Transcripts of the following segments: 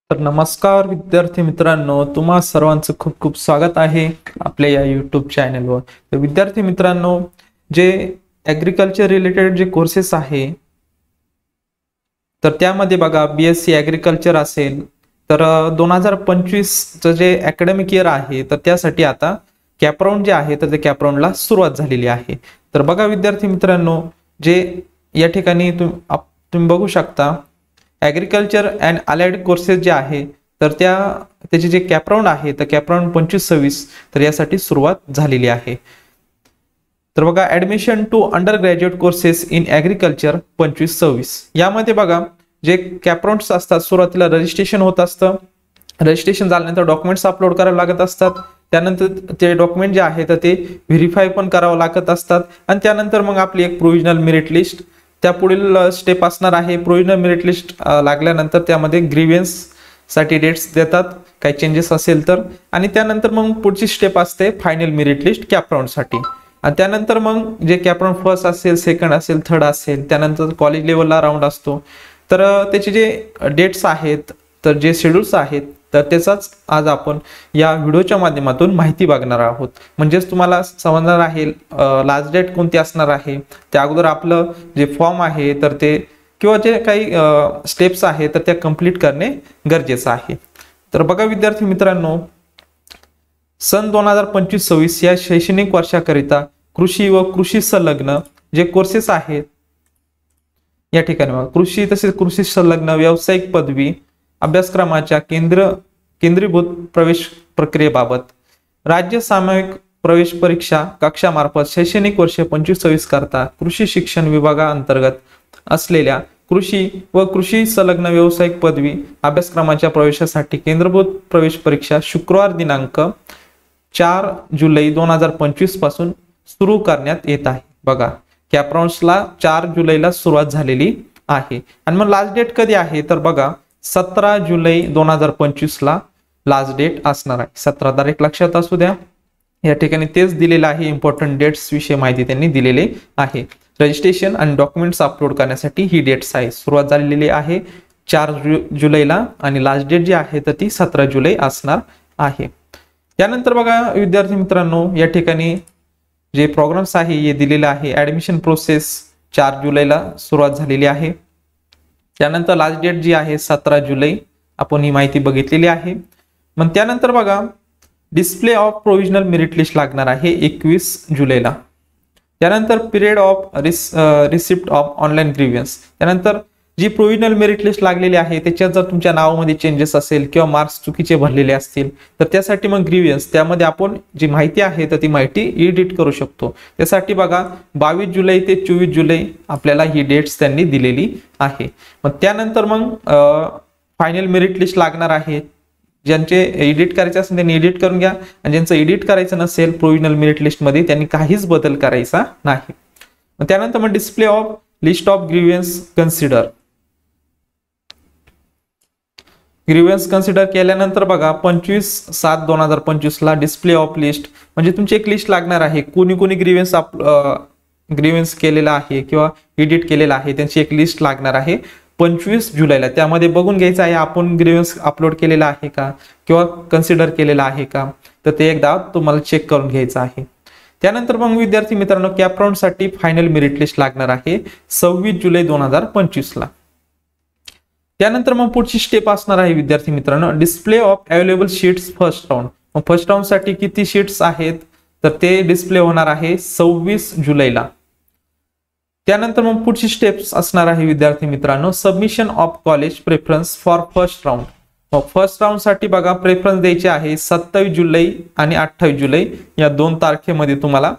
तर नमस्कार विद्यार्थी मित्रांनो, तुम्हा सर्वांचं खूप खूप स्वागत आहे आपल्या या यूट्यूब चॅनलवर। तर विद्यार्थी मित्रांनो, जे ॲग्रिकल्चर रिलेटेड जे कोर्सेस आहे तर त्यामध्ये बघा BSc ॲग्रिकल्चर असेल तर 2025 चं जे अकॅडमिक इयर आहे तर त्यासाठी आता कॅपराउंड जे आहे तर ते कॅपराउंडला सुरुवात झालेली आहे। तर बघा विद्यार्थी मित्रांनो, जे या ठिकाणी तुम्ही बघू शकता ॲग्रिकल्चर अँड अलाइड कोर्सेस जे आहे तर त्याचे जे कॅपराउंड आहे तर कॅपराउंड 25-26 तर यासाठी सुरुवात झालेली आहे। तर बघा admission to under graduate courses in agriculture 25-26 यामध्ये बघा जे कॅपराउंड्स असतात सुरुवातीला रजिस्ट्रेशन होत असतं। रजिस्ट्रेशन झाल्यानंतर डॉक्युमेंट्स अपलोड करावे लागत असतात, त्यानंतर ते डॉक्युमेंट जे आहे तर ते व्हेरीफाय पण करावं लागत असतात आणि त्यानंतर मग आपली एक प्रोव्हिजनल मेरिट लिस्ट त्या पुढील स्टेप असणार आहे। प्रोव्हिजनल मेरिट लिस्ट लागल्यानंतर त्यामध्ये ग्रीव्हन्स साठी डेट्स देतात काही चेंजेस असेल तर, आणि त्यानंतर मग पुढची स्टेप असते फायनल मेरिट लिस्ट कॅपराउंड साठी। आणि त्यानंतर मग जे कॅपराउंड फर्स्ट असेल, सेकंड असेल, थर्ड असेल, त्यानंतर कॉलेज लेवलला राऊंड असतो। तर त्याचे जे डेट्स आहेत तर जे शेड्यूल्स आहेत तर त्याचाच आज आपण या व्हिडिओच्या माध्यमातून माहिती बघणार आहोत। म्हणजेच तुम्हाला समजणार आहे लास्ट डेट कोणती असणार आहे, त्या अगोदर आपलं जे फॉर्म आहे तर ते किंवा जे काही स्टेप्स आहेत तर त्या कंप्लीट करणे गरजेचं आहे। तर बघा विद्यार्थी मित्रांनो, सन 2025-26 या शैक्षणिक वर्षाकरिता कृषी व कृषी संलग्न जे कोर्सेस आहेत या ठिकाणी कृषी तसेच कृषी संलग्न व्यावसायिक पदवी अभ्यासक्रमाच्या केंद्रीभूत प्रवेश प्रक्रियेबाबत राज्य सामायिक प्रवेश परीक्षा कक्षामार्फत शैक्षणिक वर्ष 25-26 करता कृषी शिक्षण विभागाअंतर्गत असलेल्या कृषी व कृषी संलग्न व्यावसायिक पदवी अभ्यासक्रमाच्या प्रवेशासाठी केंद्रीभूत प्रवेश परीक्षा शुक्रवार दिनांक 4 जुलै 2025 पासून सुरू करण्यात येत आहे। बघा कॅपराउंड्सला 4 जुलैला सुरुवात झालेली आहे आणि मग लास्ट डेट कधी आहे तर बघा 17 जुलै 2025 ला लास्ट डेट असणार आहे। 17 तारीख लक्षात असू द्या, या ठिकाणी तेच दिलेलं आहे, इम्पॉर्टंट डेट्स विषयी माहिती त्यांनी दिलेली आहे। रजिस्ट्रेशन आणि डॉक्युमेंट्स अपलोड करण्यासाठी ही डेट्स आहे। सुरुवात झालेली आहे 4 जुलैला आणि लास्ट डेट जी आहे तर ती 17 जुलै असणार आहे। त्यानंतर बघा विद्यार्थी मित्रांनो, या ठिकाणी जे प्रोग्राम्स आहे हे दिलेले आहे। ऍडमिशन प्रोसेस 4 जुलैला सुरुवात झालेली आहे। त्यानंतर लास्ट डेट जी आहे 17 जुलै आपण ही माहिती बघितलेली आहे। मग त्यानंतर बघा display of provisional merit list लागणार आहे 21 जुलैला। त्यानंतर period of receipt of online grievance, त्यानंतर जी प्रोव्हिजनल मेरिट लिस्ट लागलेली आहे त्याच्यात जर तुमच्या नावामध्ये चेंजेस असेल किंवा मार्क्स चुकीचे भरलेले असतील तर त्यासाठी मग ग्रीव्हन्स त्यामध्ये आपण जी माहिती आहे तर ती माहिती एडिट करू शकतो। त्यासाठी बघा 22 जुलै ते 24 जुलै आपल्याला ही डेट्स त्यांनी दिलेली आहे। मग त्यानंतर मग फायनल मेरिट लिस्ट लागणार आहे। ज्यांचे एडिट करायचे असेल त्यांनी एडिट करून घ्या आणि ज्यांचं एडिट करायचं नसेल प्रोव्हिजनल मेरिट लिस्ट मध्ये त्यांनी काहीच बदल करायचा नाही। मग त्यानंतर मग display of list of grievance consider, grievance consider केल्यानंतर बघा 25/7/2025 ला डिस्प्ले ऑफ लिस्ट म्हणजे तुमची एक लिस्ट लागणार आहे। कोणी कोणी ग्रीव्हन्स केलेला आहे किंवा एडिट केलेला आहे त्यांची एक लिस्ट लागणार आहे 25 जुलैला। त्यामध्ये बघून घ्यायचं आहे आपण ग्रीव्हन्स अपलोड केलेला आहे का किंवा कन्सिडर केलेला आहे का, तर ते एकदा तुम्हाला चेक करून घ्यायचं आहे। त्यानंतर मग विद्यार्थी मित्रांनो कॅपराउंड साठी फायनल मेरिट लिस्ट लागणार आहे 26 जुलै 2025 ला। त्यानंतर मग पुढची स्टेप असणार आहे विद्यार्थी मित्रांनो display of available sheets first round. मग फर्स्ट राऊंड साठी किती शीट्स आहेत तर ते डिस्प्ले होणार आहे 26 जुलैला। त्यानंतर मग पुढची स्टेप्स असणार आहे विद्यार्थी मित्रांनो submission of college preference for first round. मग फर्स्ट राऊंड साठी बघा प्रेफरन्स द्यायचे आहे 27 जुलै आणि 28 जुलै या 2 तारखेमध्ये तुम्हाला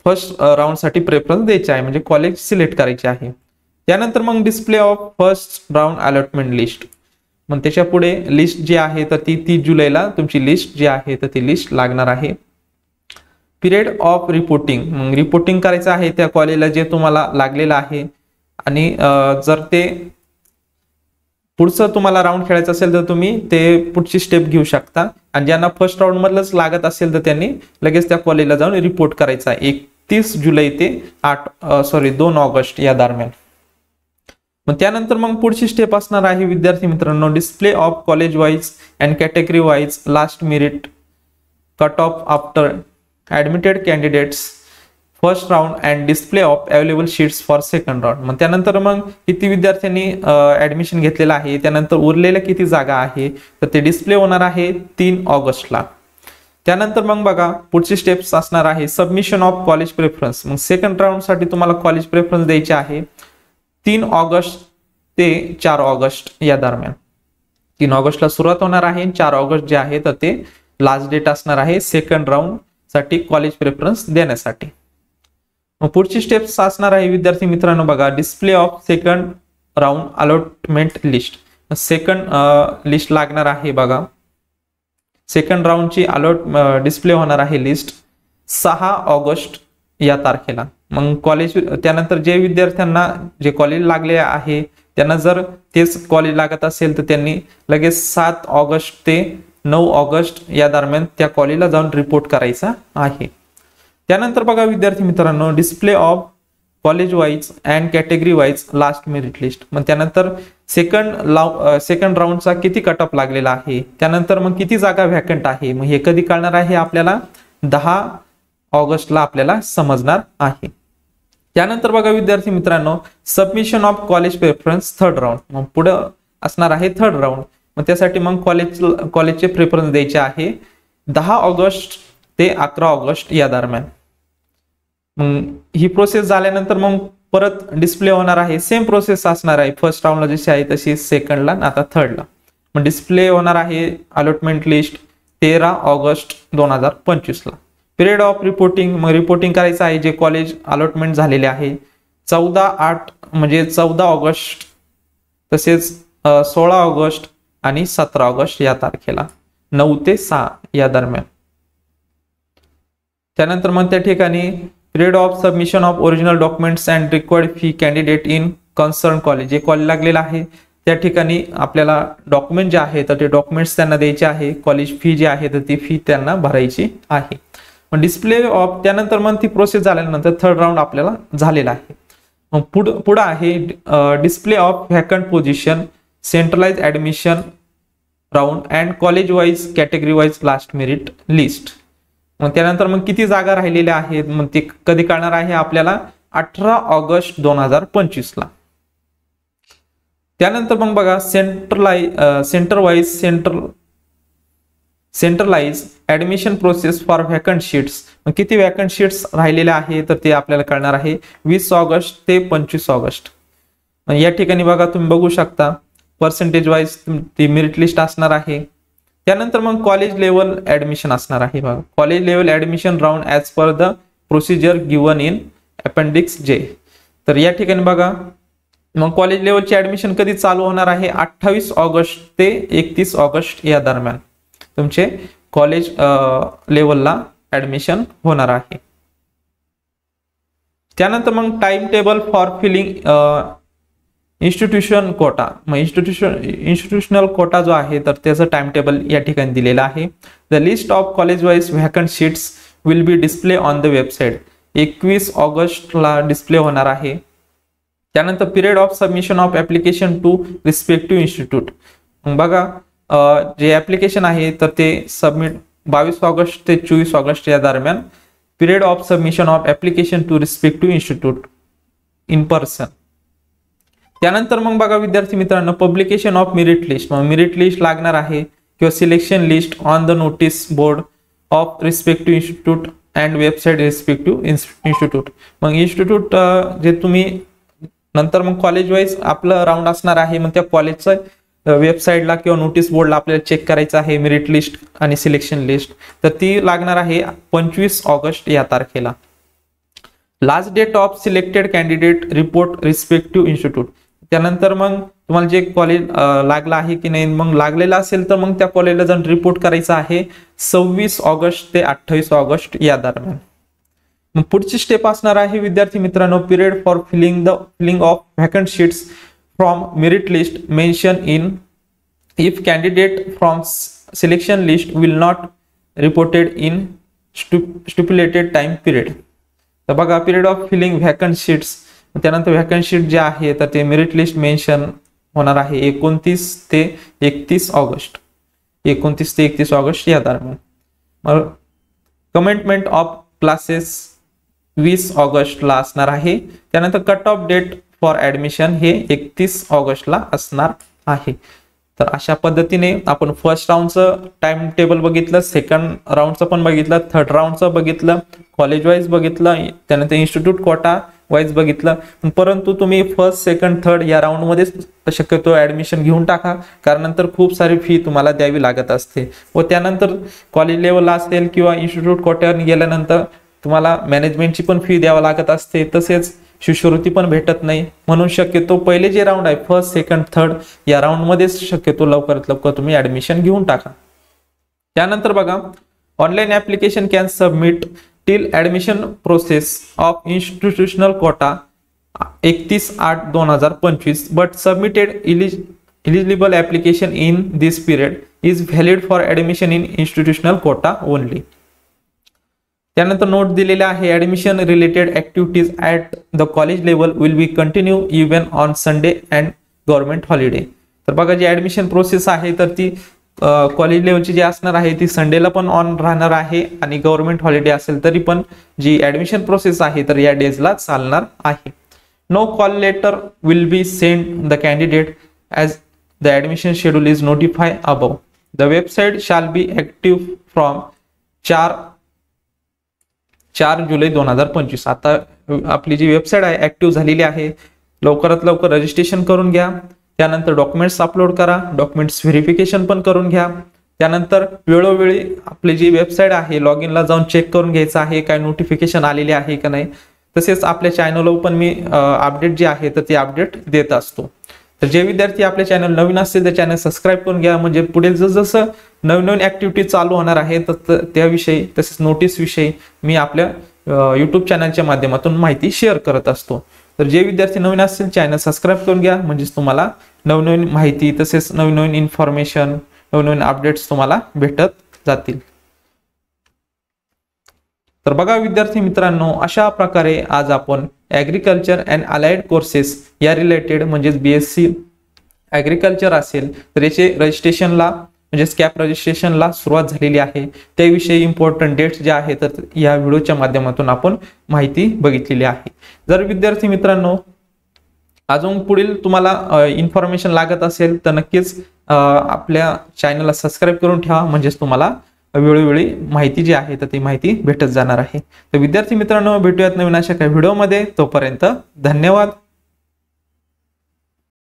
फर्स्ट राऊंड साठी प्रेफरन्स द्यायचे आहे, म्हणजे कॉलेज सिलेक्ट करायचे आहे। त्यानंतर मग display of first round allotment list, मग त्याच्या पुढे लिस्ट जी आहे तर ती 30 जुलैला तुमची लिस्ट जी आहे तर ती लिस्ट लागणार आहे। पिरियड ऑफ रिपोर्टिंग, मग रिपोर्टिंग करायचं आहे त्या कॉलेजला जे तुम्हाला लागलेलं आहे आणि जर ते पुढचं तुम्हाला राऊंड खेळायचं असेल तर तुम्ही ते पुढची स्टेप घेऊ शकता आणि ज्यांना फर्स्ट राऊंड मधलंच लागत असेल तर त्यांनी लगेच त्या कॉलेजला जाऊन रिपोर्ट करायचा आहे 31 जुलै ते 2 ऑगस्ट या दरम्यान। मग त्यानंतर मग पुढची स्टेप असणार आहे विद्यार्थी मित्रांनो, display of college wise and category wise last merit cut off after admitted candidates first round and display of available sheets for second round. मग त्यानंतर मग किती विद्यार्थ्यांनी ऍडमिशन घेतलेलं आहे, त्यानंतर उरलेल्या किती जागा आहे, तर ते डिस्प्ले होणार आहे 3 ऑगस्टला. त्यानंतर मग बघा पुढची स्टेप्स असणार आहे सबमिशन ऑफ कॉलेज प्रेफरन्स. मग सेकंड राऊंड साठी तुम्हाला कॉलेज प्रेफरन्स द्यायचे आहे 3 ऑगस्ट ते 4 ऑगस्ट या दरम्यान. 3 ऑगस्टला सुरुवात होणार आहे, 4 ऑगस्ट जे आहे तर ते लास्ट डेट असणार आहे सेकंड राऊंड साठी कॉलेज प्रेफरन्स देण्यासाठी. मग पुढची स्टेप्स असणार आहे विद्यार्थी मित्रांनो बघा, display of second round allotment list. Second list लागणार आहे बघा, सेकंड राऊंडची डिस्प्ले होणार आहे लिस्ट 6 ऑगस्ट या तारखेला. मग कॉलेज त्यानंतर जे विद्यार्थ्यांना जे कॉलेज लागले आहे त्यांना जर तेच कॉलेज लागत असेल तर त्यांनी लगेच 7 ऑगस्ट ते 9 ऑगस्ट या दरम्यान त्या कॉलेजला जाऊन रिपोर्ट करायचा आहे. त्यानंतर बघा विद्यार्थी मित्रांनो, display of college wise and category wise last merit list. मग त्यानंतर सेकंड राऊंडचा किती कट ऑफ लागलेला आहे, त्यानंतर मग किती जागा व्हॅकंट आहे, मग हे कधी कळणार आहे आपल्याला 10 ऑगस्टला आपल्याला समजणार आहे. त्यानंतर बघा विद्यार्थी मित्रांनो, submission of college preference third round. मग पुढे असणार आहे थर्ड राऊंड. मग त्यासाठी मग कॉलेजचे प्रेफरन्स द्यायचे आहे 10 ऑगस्ट ते 11 ऑगस्ट या दरम्यान. मग ही प्रोसेस झाल्यानंतर मग परत डिस्प्ले होणार आहे, सेम प्रोसेस असणार आहे, फर्स्ट राऊंडला जशी आहे तशी सेकंडला आता थर्डला. मग डिस्प्ले होणार आहे अलॉटमेंट लिस्ट 13 ऑगस्ट 2025 ला. पिरियड ऑफ रिपोर्टिंग, मग रिपोर्टिंग करायचं आहे जे कॉलेज अलॉटमेंट झालेले आहे 14/8 म्हणजे 14 ऑगस्ट, तसेच 16 ऑगस्ट आणि 17 ऑगस्ट या तारखेला 9 ते 6 या दरम्यान. त्यानंतर मग त्या ठिकाणी period of submission of original documents and required fee candidate in concern college. जे कॉलेज लागलेलं आहे त्या ठिकाणी आपल्याला डॉक्युमेंट जे आहे तर ते डॉक्युमेंट्स त्यांना द्यायचे आहे, कॉलेज फी जी आहे तर ती फी त्यांना भरायची आहे. मग डिस्प्ले ऑफ त्यानंतर मग ती प्रोसेस झाल्यानंतर थर्ड राऊंड आपल्याला झालेला आहे. मग पुढे आहे display of vacant position centralize admission round and college wise category wise last merit list. मग त्यानंतर मग किती जागा राहिलेल्या आहेत मग ते कधी कळणार आहे आपल्याला 18 ऑगस्ट 2025 ला. त्यानंतर मग बघा centralize admission process for vacant seats. मग किती व्हॅकंट शीट्स राहिलेल्या आहे तर ते आपल्याला कळणार आहे 20 ऑगस्ट ते 25 ऑगस्ट. या ठिकाणी बघा तुम्ही बघू शकता पर्सेंटेज वाईज ती मेरिट लिस्ट असणार आहे. त्यानंतर मग कॉलेज लेवल ऍडमिशन असणार आहे बघा, college level admission round as per the procedure given in appendix जे. तर या ठिकाणी बघा मग कॉलेज लेवलची ऍडमिशन कधी चालू होणार आहे 28 ऑगस्ट ते 31 ऑगस्ट या दरम्यान तुमचे कॉलेज लेवलला ऍडमिशन होणार आहे. त्यानंतर मग time table for filling institution quota. मग इन्स्टिट्यूशनल कोटा जो आहे तर त्याचं टाइम टेबल या ठिकाणी दिलेलं आहे. The list of college wise vacant seats will be display on the website. 21 ऑगस्टला डिस्प्ले होणार आहे. त्यानंतर period of submission of application to respective institute. मग बघा जे ऍप्लिकेशन आहे तर ते सबमिट 22 ऑगस्ट ते 24 ऑगस्ट या दरम्यान. Period of submission of application to respective institute in person. त्यानंतर मग बघा विद्यार्थी मित्रांनो, पब्लिकेशन ऑफ मेरिट लिस्ट. मग मेरिट लिस्ट लागणार आहे किंवा selection list on the notice board of respective institute and website respective institute. मग इन्स्टिट्यूट जे तुम्ही नंतर मग कॉलेज वाईज आपलं राऊंड असणार आहे, मग त्या कॉलेजचं वेबसाईटला किंवा नोटीस बोर्डला आपल्याला चेक करायचं आहे मेरिट लिस्ट आणि सिलेक्शन लिस्ट. तर ती लागणार आहे 25 ऑगस्ट या तारखेला. Last date of selected candidate report respective institute. त्यानंतर मग तुम्हाला जे कॉलेज लागलं आहे की नाही, मग लागलेलं असेल तर मग त्या कॉलेजला जाऊन रिपोर्ट करायचा आहे 26 ऑगस्ट ते 28 ऑगस्ट या दरम्यान. मग पुढची स्टेप असणार आहे विद्यार्थी मित्रांनो, period for filling of vacant seats from merit list mention in if candidate from selection list will not reported in stipulated time period. तर बघा period of filling vacant seats त्यानंतर व्हॅकन्सी जे आहे तर ते मेरिट लिस्ट मेन्शन होणार आहे 29 ते 31 ऑगस्ट, 29 ते 31 ऑगस्ट या दरम्यान. कमेंटमेंट ऑफ क्लासेस 20 ऑगस्टला असणार आहे. त्यानंतर cut off date for admission हे 31 ऑगस्टला असणार आहे. तर अशा पद्धतीने आपण फर्स्ट राऊंडचं टाइम टेबल बघितलं, सेकंड राऊंडचं पण बघितलं, थर्ड राऊंडचं बघितलं, कॉलेज वाईज बघितलं, त्यानंतर इन्स्टिट्यूट कोटा वाईज बघितलं. परंतु तुम्ही फर्स्ट सेकंड थर्ड या राऊंडमध्येच शक्यतो ऍडमिशन घेऊन टाका, कारण नंतर खूप सारी फी तुम्हाला द्यावी लागत असते व त्यानंतर कॉलेज लेवलला असेल किंवा इन्स्टिट्यूट कोट्यावर गेल्यानंतर तुम्हाला मॅनेजमेंटची पण फी द्यावी लागत असते, तसेच शिष्यवृत्ती पण भेटत नाही. म्हणून शक्यतो पहिले जे राऊंड आहे फर्स्ट सेकंड थर्ड या राऊंड मध्येच शक्यतो लवकरात लवकर तुम्ही ऍडमिशन घेऊन टाका. त्यानंतर बघा, online application can submit till admission process of institutional quota 31/8/2025 but submitted eligible application in this period is valid for admission in institutional quota only. त्यानंतर नोट दिलेले आहे, admission related activities at the college level will be continue even on Sunday and government holiday. तर बघा, जी admission process आहे तर ती college लेवलची जी असणार आहे ती संडेला पण ऑन राहणार आहे आणि गव्हर्नमेंट हॉलिडे असेल तरी पण जी ऍडमिशन प्रोसेस आहे तर या डेजला चालणार आहे. No call letter will be send the candidate as the admission schedule is notify above. The website shall be active from 4 जुलै 2025. आता आपली जी वेबसाईट आहे ऍक्टिव्ह झालेली आहे. लवकरात लवकर रजिस्ट्रेशन करून घ्या. त्यानंतर डॉक्युमेंट्स अपलोड करा, डॉक्युमेंट्स व्हेरिफिकेशन पण करून घ्या. त्यानंतर वेळोवेळी आपली जी वेबसाईट आहे लॉग इनला जाऊन चेक करून घ्यायचं आहे काय नोटिफिकेशन आलेले आहे का नाही. तसेच आपल्या चॅनलवर पण मी अपडेट जे आहे तर ते अपडेट देत असतो. तर जे विद्यार्थी आपल्या चॅनल नवीन असतील तर चॅनल सबस्क्राईब करून घ्या, म्हणजे पुढील जसं नवीन ऍक्टिव्हिटी चालू होणार आहे तर त्याविषयी तसेच नोटीस विषयी मी आपल्या युट्यूब चॅनलच्या माध्यमातून माहिती शेअर करत असतो. तर जे विद्यार्थी नवीन असतील चॅनल सबस्क्राईब करून घ्या, म्हणजेच तुम्हाला नवनवीन माहिती तसेच नवीन इन्फॉर्मेशन, नवीन अपडेट्स तुम्हाला भेटत जातील. तर बघा विद्यार्थी मित्रांनो, अशा प्रकारे आज आपण ऍग्रिकल्चर अँड अलाइड कोर्सेस या रिलेटेड म्हणजेच BSc ऍग्रिकल्चर असेल तर याचे रजिस्ट्रेशनला म्हणजे स्कॅप रजिस्ट्रेशनला सुरुवात झालेली आहे. त्याविषयी इम्पॉर्टंट डेट्स जे आहेत तर या व्हिडिओच्या माध्यमातून आपण माहिती बघितलेली आहे. जर विद्यार्थी मित्रांनो अजून पुढील तुम्हाला इन्फॉर्मेशन लागत असेल तर नक्कीच आपल्या चॅनलला सबस्क्राईब करून ठेवा, म्हणजेच तुम्हाला वेळोवेळी माहिती जी आहे तर ती माहिती भेटत जाणार आहे. तर विद्यार्थी मित्रांनो, भेटूयात नवीन अशा काही व्हिडिओमध्ये. तोपर्यंत धन्यवाद.